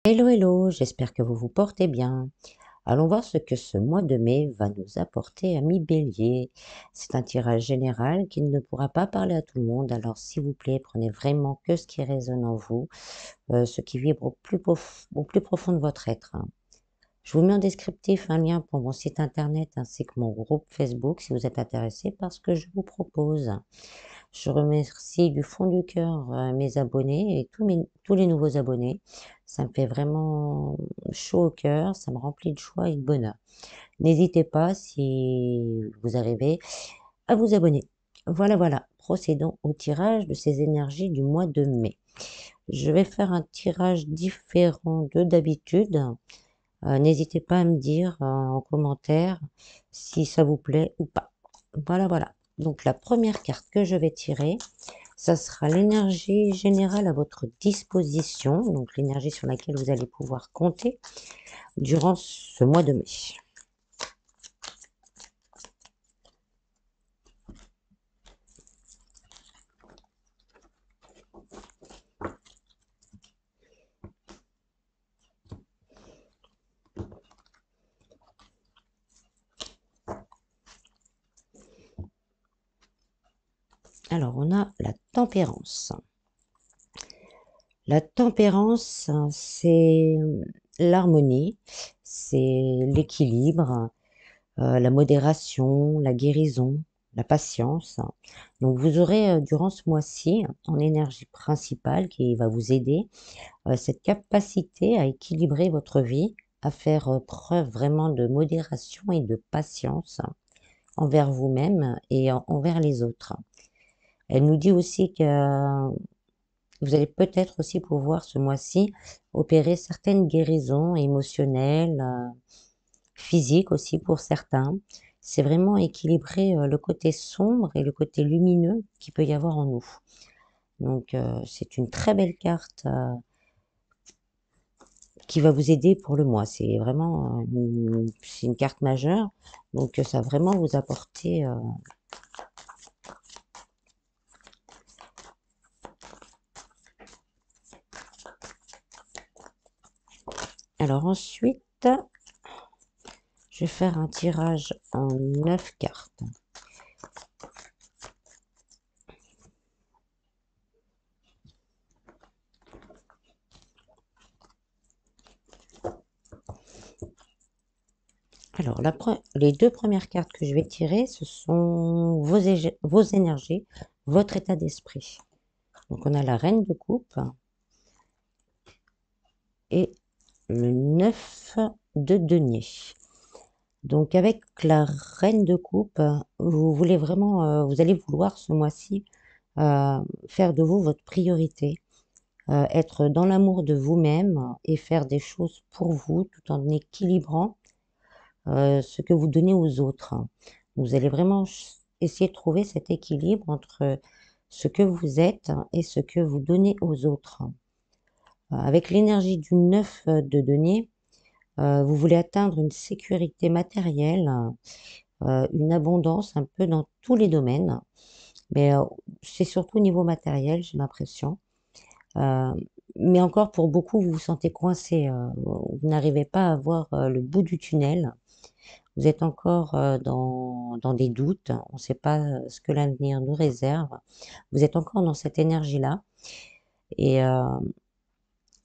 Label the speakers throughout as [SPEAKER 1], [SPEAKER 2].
[SPEAKER 1] Hello, hello, j'espère que vous vous portez bien. Allons voir ce que ce mois de mai va nous apporter, amis Bélier. C'est un tirage général qui ne pourra pas parler à tout le monde, alors s'il vous plaît, prenez vraiment que ce qui résonne en vous, ce qui vibre au plus profond de votre être, hein. Je vous mets en descriptif un lien pour mon site internet ainsi que mon groupe Facebook si vous êtes intéressé par ce que je vous propose. Je remercie du fond du cœur mes abonnés et tous les nouveaux abonnés. Ça me fait vraiment chaud au cœur, ça me remplit de joie et de bonheur. N'hésitez pas, si vous arrivez, à vous abonner. Voilà, voilà. Procédons au tirage de ces énergies du mois de mai. Je vais faire un tirage différent de d'habitude. N'hésitez pas à me dire en commentaire si ça vous plaît ou pas. Voilà, voilà. Donc la première carte que je vais tirer, ça sera l'énergie générale à votre disposition, donc l'énergie sur laquelle vous allez pouvoir compter durant ce mois de mai. Alors, on a la tempérance. La tempérance, c'est l'harmonie, c'est l'équilibre, la modération, la guérison, la patience. Donc, vous aurez durant ce mois-ci, en énergie principale qui va vous aider, cette capacité à équilibrer votre vie, à faire preuve vraiment de modération et de patience envers vous-même et envers les autres. Elle nous dit aussi que vous allez peut-être aussi pouvoir ce mois-ci opérer certaines guérisons émotionnelles, physiques aussi pour certains. C'est vraiment équilibrer le côté sombre et le côté lumineux qu'il peut y avoir en nous. Donc c'est une très belle carte qui va vous aider pour le mois. C'est vraiment c'est une carte majeure, donc ça va vraiment vous apporter. Alors ensuite, je vais faire un tirage en 9 cartes. Alors, les deux premières cartes que je vais tirer, ce sont vos énergies, votre état d'esprit. Donc, on a la reine de coupe et le 9 de denier. Donc, avec la reine de coupe, vous voulez vraiment, vous allez vouloir ce mois-ci faire de vous votre priorité, être dans l'amour de vous-même et faire des choses pour vous tout en équilibrant ce que vous donnez aux autres. Vous allez vraiment essayer de trouver cet équilibre entre ce que vous êtes et ce que vous donnez aux autres. Avec l'énergie du 9 de denier, vous voulez atteindre une sécurité matérielle, une abondance un peu dans tous les domaines, mais c'est surtout au niveau matériel, j'ai l'impression. Euh, mais encore pour beaucoup, vous vous sentez coincé, vous n'arrivez pas à voir le bout du tunnel. Vous êtes encore dans des doutes, on ne sait pas ce que l'avenir nous réserve. Vous êtes encore dans cette énergie-là. Et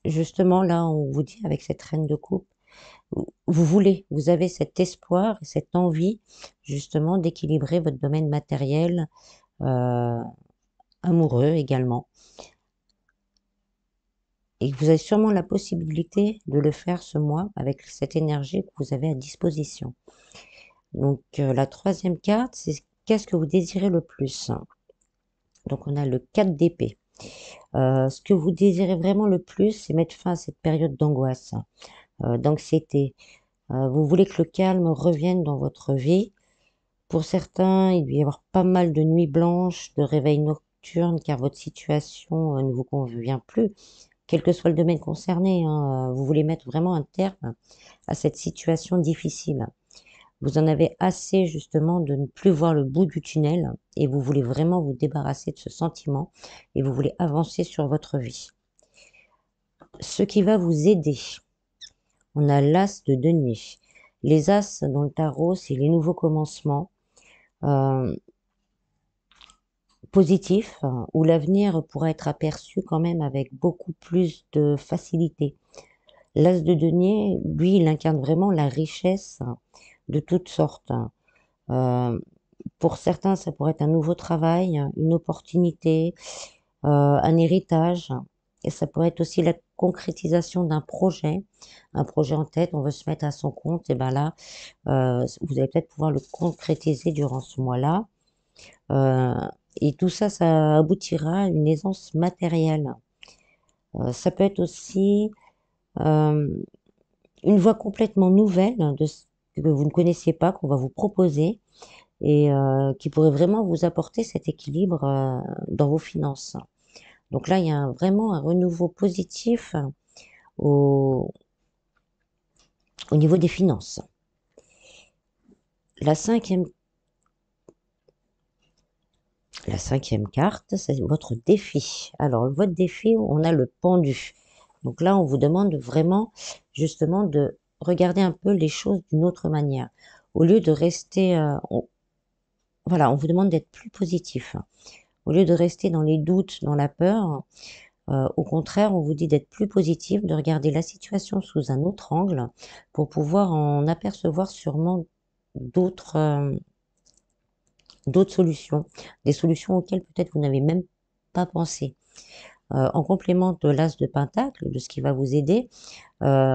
[SPEAKER 1] justement, là, on vous dit avec cette reine de coupe, vous avez cet espoir et cette envie, justement, d'équilibrer votre domaine matériel, euh, amoureux également. Et vous avez sûrement la possibilité de le faire ce mois avec cette énergie que vous avez à disposition. Donc, la troisième carte, c'est qu'est-ce que vous désirez le plus? Donc, on a le 4 d'épée. Ce que vous désirez vraiment le plus, c'est mettre fin à cette période d'angoisse, d'anxiété. Vous voulez que le calme revienne dans votre vie. Pour certains, il doit y avoir pas mal de nuits blanches, de réveils nocturnes, car votre situation ne vous convient plus, quel que soit le domaine concerné, hein. Vous voulez mettre vraiment un terme à cette situation difficile. Vous en avez assez justement de ne plus voir le bout du tunnel et vous voulez vraiment vous débarrasser de ce sentiment et vous voulez avancer sur votre vie. Ce qui va vous aider, on a l'as de denier. Les as dans le tarot, c'est les nouveaux commencements positifs, où l'avenir pourra être aperçu quand même avec beaucoup plus de facilité. L'as de denier, lui, il incarne vraiment la richesse de toutes sortes. Pour certains, ça pourrait être un nouveau travail, une opportunité, un héritage. Et ça pourrait être aussi la concrétisation d'un projet, un projet en tête, on veut se mettre à son compte, et ben là, vous allez peut-être pouvoir le concrétiser durant ce mois-là. Euh, et tout ça, ça aboutira à une aisance matérielle. Ça peut être aussi euh, une voie complètement nouvelle de ce que vous ne connaissiez pas, qu'on va vous proposer et qui pourrait vraiment vous apporter cet équilibre dans vos finances. Donc là, il y a vraiment un renouveau positif au, au niveau des finances. La cinquième, la cinquième carte, c'est votre défi. Alors, votre défi, on a le pendu. Donc là, on vous demande vraiment, justement, de regarder un peu les choses d'une autre manière. Au lieu de rester, voilà, on vous demande d'être plus positif. Au lieu de rester dans les doutes, dans la peur, au contraire, on vous dit d'être plus positif, de regarder la situation sous un autre angle pour pouvoir en apercevoir sûrement d'autres d'autres solutions, des solutions auxquelles peut-être vous n'avez même pas pensé. En complément de l'as de Pentacle, de ce qui va vous aider,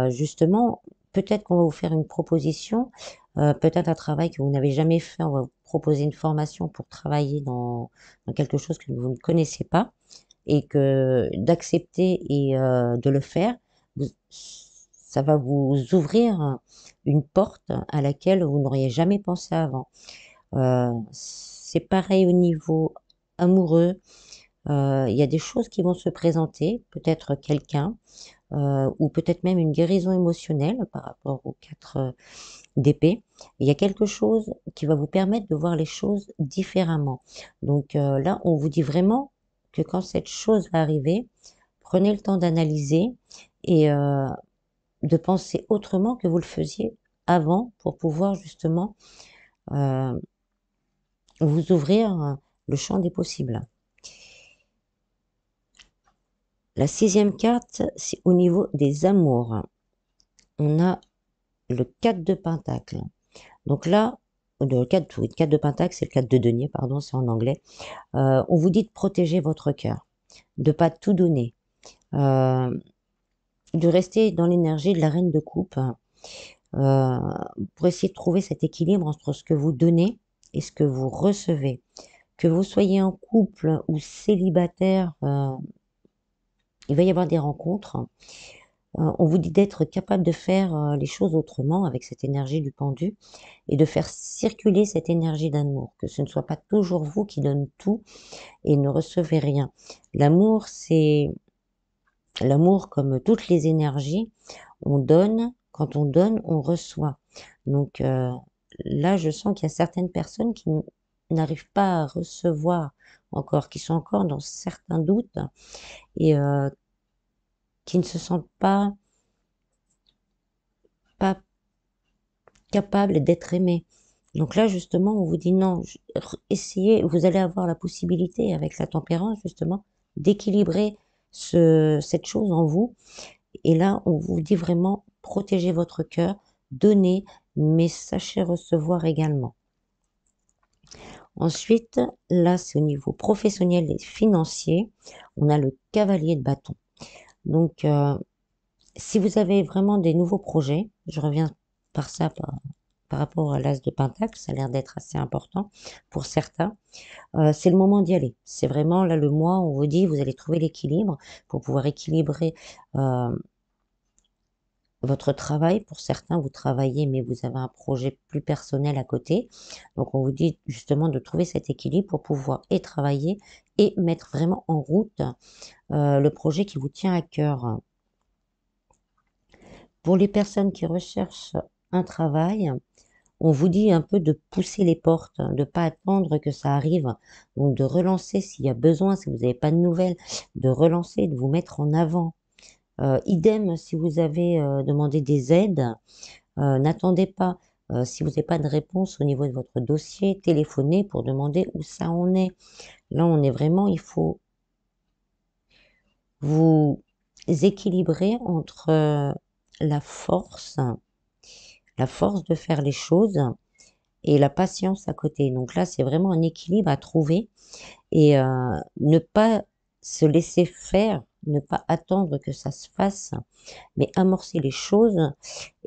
[SPEAKER 1] justement, peut-être qu'on va vous faire une proposition, peut-être un travail que vous n'avez jamais fait, on va vous proposer une formation pour travailler dans quelque chose que vous ne connaissez pas et que d'accepter et de le faire, ça va vous ouvrir une porte à laquelle vous n'auriez jamais pensé avant. C'est pareil au niveau amoureux. Il y a des choses qui vont se présenter, peut-être quelqu'un, ou peut-être même une guérison émotionnelle par rapport aux 4 d'épée. Il y a quelque chose qui va vous permettre de voir les choses différemment. Donc là, on vous dit vraiment que quand cette chose va arriver, prenez le temps d'analyser et de penser autrement que vous le faisiez avant pour pouvoir justement euh, vous ouvrir le champ des possibles. La sixième carte, c'est au niveau des amours. On a le 4 de Pentacle. Donc là, le 4, oui, 4 de Pentacle, c'est le 4 de denier, pardon, c'est en anglais. On vous dit de protéger votre cœur, de pas tout donner, euh, de rester dans l'énergie de la reine de coupe, euh, pour essayer de trouver cet équilibre entre ce que vous donnez et ce que vous recevez. Que vous soyez en couple ou célibataire, il va y avoir des rencontres. On vous dit d'être capable de faire les choses autrement avec cette énergie du pendu et de faire circuler cette énergie d'amour, que ce ne soit pas toujours vous qui donne tout et ne recevez rien. L'amour, c'est l'amour comme toutes les énergies, on donne, quand on donne, on reçoit. Donc là, je sens qu'il y a certaines personnes qui n'arrivent pas à recevoir encore, qui sont encore dans certains doutes et qui ne se sentent pas capables d'être aimés. Donc là, justement, on vous dit non, essayez, vous allez avoir la possibilité avec la tempérance, justement, d'équilibrer cette chose en vous. Et là, on vous dit vraiment, protégez votre cœur, donnez, mais sachez recevoir également. Ensuite, là, c'est au niveau professionnel et financier. On a le cavalier de bâton. Donc, si vous avez vraiment des nouveaux projets, je reviens par ça, par rapport à l'as de Pentacle, ça a l'air d'être assez important pour certains. C'est le moment d'y aller. C'est vraiment là le mois où on vous dit vous allez trouver l'équilibre pour pouvoir équilibrer votre travail. Pour certains, vous travaillez, mais vous avez un projet plus personnel à côté. Donc, on vous dit justement de trouver cet équilibre pour pouvoir et travailler et mettre vraiment en route le projet qui vous tient à cœur. Pour les personnes qui recherchent un travail, on vous dit un peu de pousser les portes, de pas attendre que ça arrive, donc de relancer s'il y a besoin, si vous n'avez pas de nouvelles, de relancer, de vous mettre en avant. Idem si vous avez demandé des aides, n'attendez pas. Si vous n'avez pas de réponse au niveau de votre dossier, téléphonez pour demander où ça en est. Là, on est vraiment, il faut vous équilibrer entre la force de faire les choses et la patience à côté. Donc là, c'est vraiment un équilibre à trouver et ne pas se laisser faire, ne pas attendre que ça se fasse, mais amorcer les choses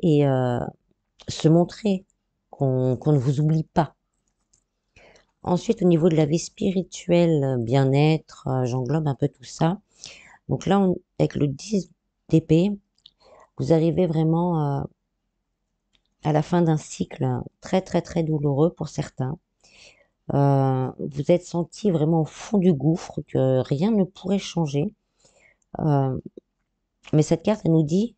[SPEAKER 1] et se montrer qu'on ne vous oublie pas. Ensuite, au niveau de la vie spirituelle, bien-être, j'englobe un peu tout ça. Donc là, avec le 10 d'épée, vous arrivez vraiment à la fin d'un cycle très très très douloureux pour certains. Vous êtes senti vraiment au fond du gouffre, que rien ne pourrait changer. Euh, mais cette carte, elle nous dit,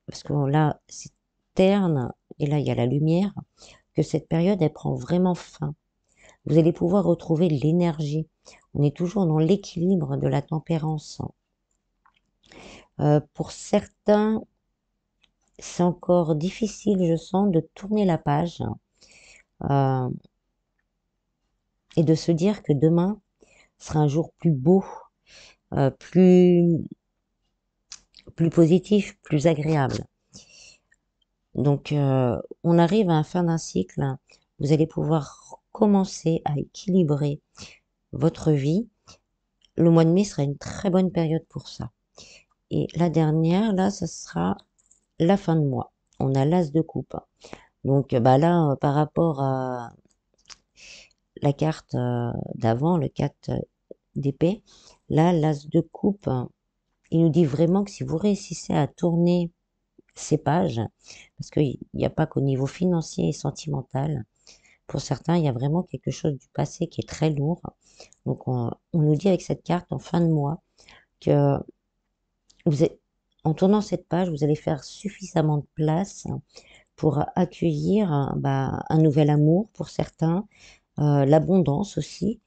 [SPEAKER 1] parce que là, c'est terne, et là, il y a la lumière, que cette période, elle prend vraiment fin. Vous allez pouvoir retrouver l'énergie. On est toujours dans l'équilibre de la tempérance. Pour certains, c'est encore difficile, je sens, de tourner la page euh, et de se dire que demain sera un jour plus beau, euh, plus, plus positif, plus agréable. Donc, on arrive à la fin d'un cycle. Vous allez pouvoir commencer à équilibrer votre vie. Le mois de mai sera une très bonne période pour ça. Et la dernière, là, ce sera la fin de mois. On a l'as de coupe. Donc, bah là, par rapport à la carte d'avant, le 4 d'épée, là, l'as de coupe, il nous dit vraiment que si vous réussissez à tourner ces pages, parce qu'il n'y a pas qu'au niveau financier et sentimental, pour certains, il y a vraiment quelque chose du passé qui est très lourd. Donc, on nous dit avec cette carte en fin de mois que vous êtes, en tournant cette page, vous allez faire suffisamment de place pour accueillir bah, un nouvel amour pour certains, l'abondance aussi.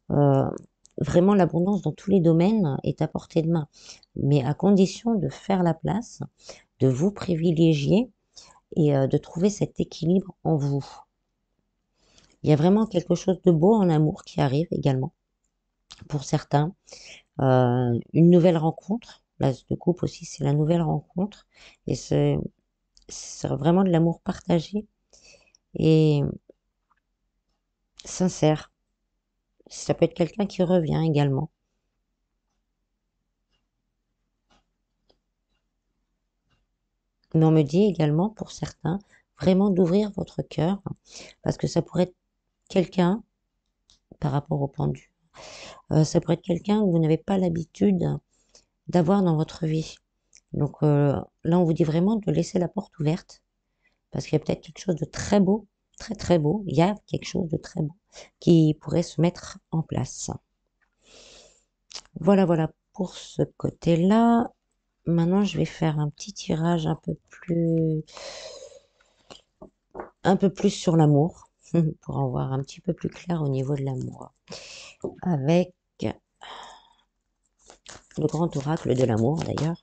[SPEAKER 1] Euh, Vraiment, l'abondance dans tous les domaines est à portée de main, mais à condition de faire la place, de vous privilégier et de trouver cet équilibre en vous. Il y a vraiment quelque chose de beau en amour qui arrive également pour certains. Une nouvelle rencontre, l'as de coupe aussi, c'est la nouvelle rencontre et c'est vraiment de l'amour partagé et sincère. Ça peut être quelqu'un qui revient également. Mais on me dit également pour certains vraiment d'ouvrir votre cœur parce que ça pourrait être quelqu'un par rapport au pendu. Ça pourrait être quelqu'un que vous n'avez pas l'habitude d'avoir dans votre vie. Donc là, on vous dit vraiment de laisser la porte ouverte parce qu'il y a peut-être quelque chose de très beau, très très beau. Il y a quelque chose de très beau qui pourrait se mettre en place. Voilà, voilà pour ce côté-là. Maintenant, je vais faire un petit tirage un peu plus sur l'amour, pour en voir un petit peu plus clair au niveau de l'amour. Avec le grand oracle de l'amour, d'ailleurs.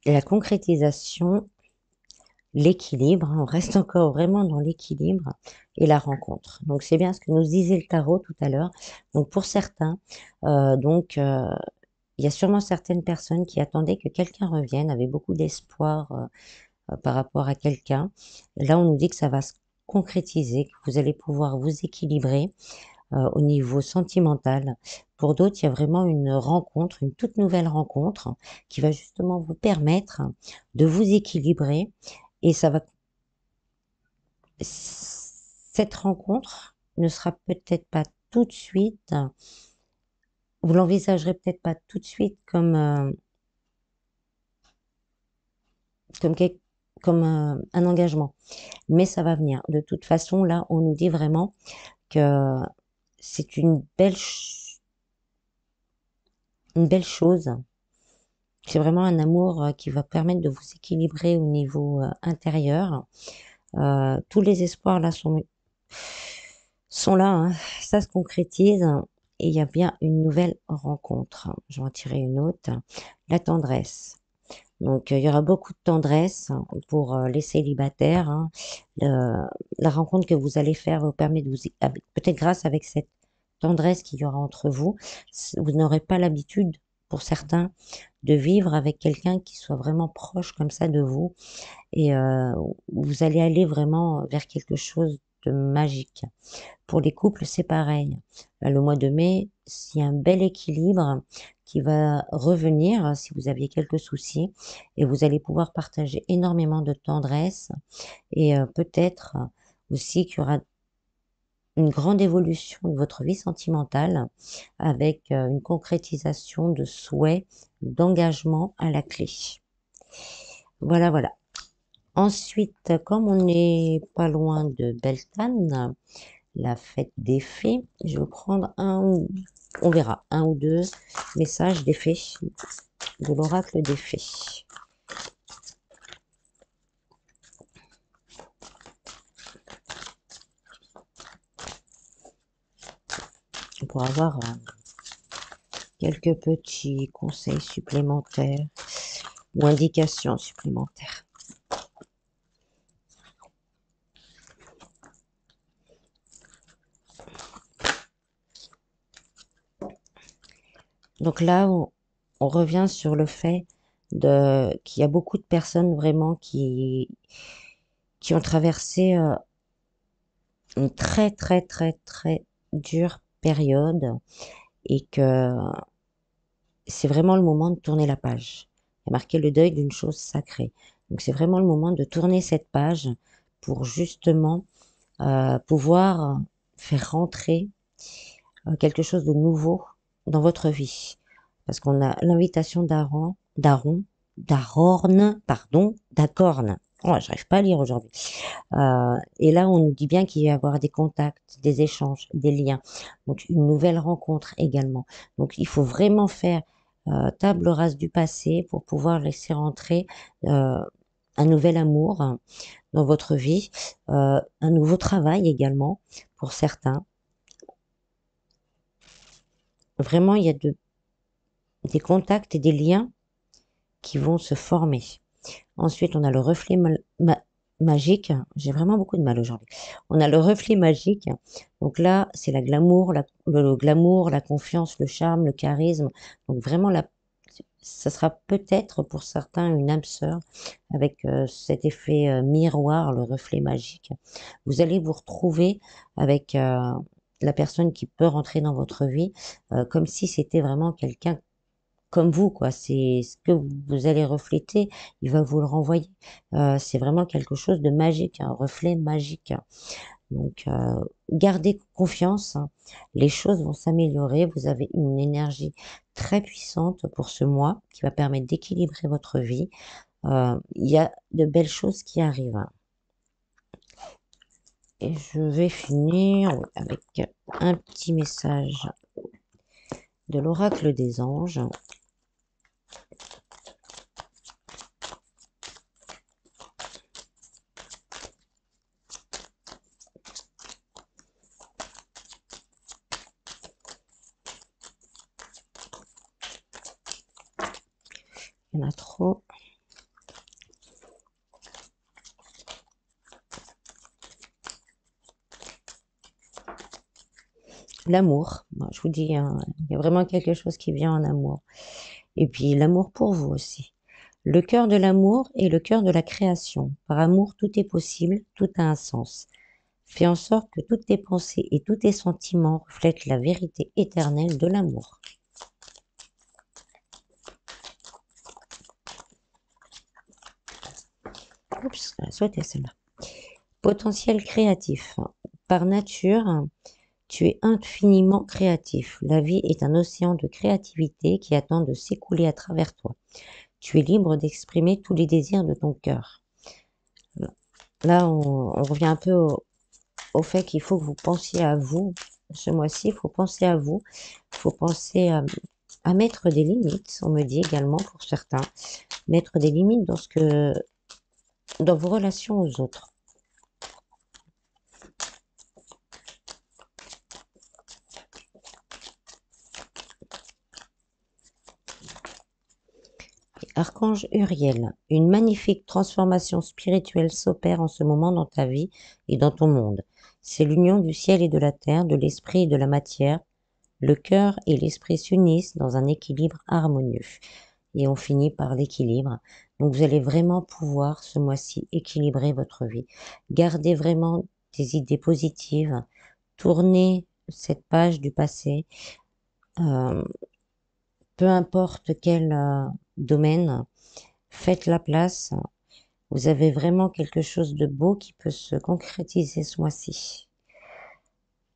[SPEAKER 1] La concrétisation, l'équilibre, on reste encore vraiment dans l'équilibre et la rencontre. Donc c'est bien ce que nous disait le tarot tout à l'heure. Donc pour certains, il y a sûrement certaines personnes qui attendaient que quelqu'un revienne, avaient beaucoup d'espoir par rapport à quelqu'un. Là, on nous dit que ça va se concrétiser, que vous allez pouvoir vous équilibrer au niveau sentimental. Pour d'autres, il y a vraiment une rencontre, une toute nouvelle rencontre qui va justement vous permettre de vous équilibrer et ça va. Cette rencontre ne sera peut-être pas tout de suite, vous l'envisagerez peut-être pas tout de suite comme comme, comme un engagement. Mais ça va venir. De toute façon, là, on nous dit vraiment que c'est une belle chose. C'est vraiment un amour qui va permettre de vous équilibrer au niveau intérieur. Tous les espoirs là sont là, hein. Ça se concrétise et il y a bien une nouvelle rencontre. Je vais en tirer une autre. La tendresse. Donc, il y aura beaucoup de tendresse pour les célibataires, hein. La rencontre que vous allez faire vous permet de vous, peut-être grâce avec cette tendresse qu'il y aura entre vous, vous n'aurez pas l'habitude, pour certains, de vivre avec quelqu'un qui soit vraiment proche comme ça de vous. Et vous allez aller vraiment vers quelque chose de magique. Pour les couples, c'est pareil. Là, le mois de mai, il y a un bel équilibre qui va revenir si vous aviez quelques soucis et vous allez pouvoir partager énormément de tendresse et peut-être aussi qu'il y aura une grande évolution de votre vie sentimentale avec une concrétisation de souhaits, d'engagement à la clé. Voilà, voilà. Ensuite, comme on n'est pas loin de Beltane, la fête des fées, je vais prendre on verra, un ou deux messages des fées, de l'oracle des fées. Pour avoir quelques petits conseils supplémentaires ou indications supplémentaires. Donc là, on revient sur le fait qu'il y a beaucoup de personnes vraiment qui ont traversé une très très très très dure période et que c'est vraiment le moment de tourner la page. Il y a marqué le deuil d'une chose sacrée. Donc c'est vraiment le moment de tourner cette page pour justement pouvoir faire rentrer quelque chose de nouveau dans votre vie. Parce qu'on a l'invitation d'Acorn. Oh, j'arrive pas à lire aujourd'hui. Et là, on nous dit bien qu'il va y avoir des contacts, des échanges, des liens. Donc, une nouvelle rencontre également. Donc, il faut vraiment faire table rase du passé pour pouvoir laisser rentrer un nouvel amour dans votre vie, un nouveau travail également pour certains. Vraiment, il y a des contacts et des liens qui vont se former. Ensuite, on a le reflet magique. J'ai vraiment beaucoup de mal aujourd'hui. On a le reflet magique. Donc là, c'est la glamour, le glamour, la confiance, le charme, le charisme. Donc vraiment, ça sera peut-être pour certains une âme sœur avec cet effet miroir, le reflet magique. Vous allez vous retrouver avec la personne qui peut rentrer dans votre vie comme si c'était vraiment quelqu'un comme vous, quoi. C'est ce que vous allez refléter, il va vous le renvoyer. C'est vraiment quelque chose de magique, un reflet magique. Donc, gardez confiance, hein. Les choses vont s'améliorer. Vous avez une énergie très puissante pour ce mois qui va permettre d'équilibrer votre vie. Il y a de belles choses qui arrivent, hein. Et je vais finir avec un petit message de l'oracle des anges. Il y en a trop. L'amour, moi, je vous dis, hein, il y a vraiment quelque chose qui vient en amour. Et puis l'amour pour vous aussi. Le cœur de l'amour est le cœur de la création. Par amour, tout est possible, tout a un sens. Fais en sorte que toutes tes pensées et tous tes sentiments reflètent la vérité éternelle de l'amour. Oups, elle a sauté celle-là. Potentiel créatif. Par nature, tu es infiniment créatif. La vie est un océan de créativité qui attend de s'écouler à travers toi. Tu es libre d'exprimer tous les désirs de ton cœur. Là, on revient un peu au fait qu'il faut que vous pensiez à vous. Ce mois-ci, il faut penser à vous. Il faut penser à mettre des limites, on me dit également pour certains. Mettre des limites dans vos relations aux autres. Archange Uriel, une magnifique transformation spirituelle s'opère en ce moment dans ta vie et dans ton monde. C'est l'union du ciel et de la terre, de l'esprit et de la matière. Le cœur et l'esprit s'unissent dans un équilibre harmonieux. Et on finit par l'équilibre. Donc vous allez vraiment pouvoir ce mois-ci équilibrer votre vie. Gardez vraiment des idées positives. Tournez cette page du passé. Euh, peu importe quel domaine, faites la place. Vous avez vraiment quelque chose de beau qui peut se concrétiser ce mois-ci.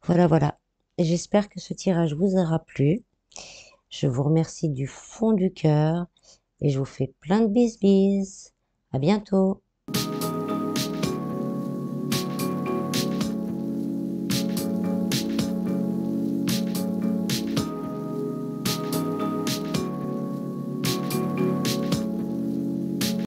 [SPEAKER 1] Voilà, voilà. J'espère que ce tirage vous aura plu. Je vous remercie du fond du cœur et je vous fais plein de bisous. À bientôt.